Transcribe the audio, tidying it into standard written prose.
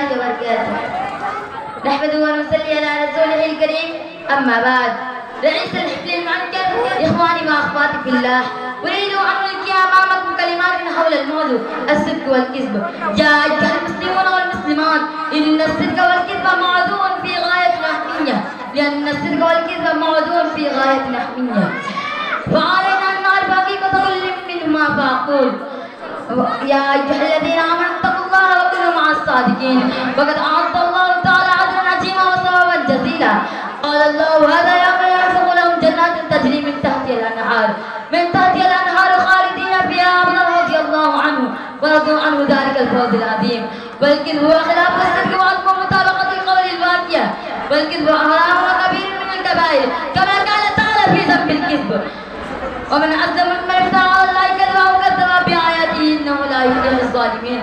الله وبركاته. نحمده ونصلي على رسوله الكريم. أما بعد، رئيس الحفل المعنكر، إخواني وأخواتي في الله، أريد أن ألقي أمامكم كلمات حول الموضوع الصدق والكذب. يا أيها المسلمون والمسلمات، إن الصدق والكذب موضوع في غاية الأهمية، لأن الصدق والكذب موضوع في غاية الأهمية، وعلينا أن نعرف حقيقة كل منهما. فأقول يا أيها الذين آمنوا اتقوا الله وكونوا مع الصادقين، وقد أعد الله تعالى عدلا عظيما وثوابا جزيلا. قال الله هذا يوم يرزق لهم جنات تجري من تحتها الأنهار خالدين فيها أبدا رضي الله عنه ورضوا عنه ذلك الفوز العظيم. والكذب هو خلاف الصدق وعدم مطابقة القول الواقع، والكذب حرام وكبير من الكبائر، كما قال تعالى في ذنب الكذب: ومن أظلم ممن افترى على الله كذبا وكذب بآياته إنه لا يفلح الظالمين.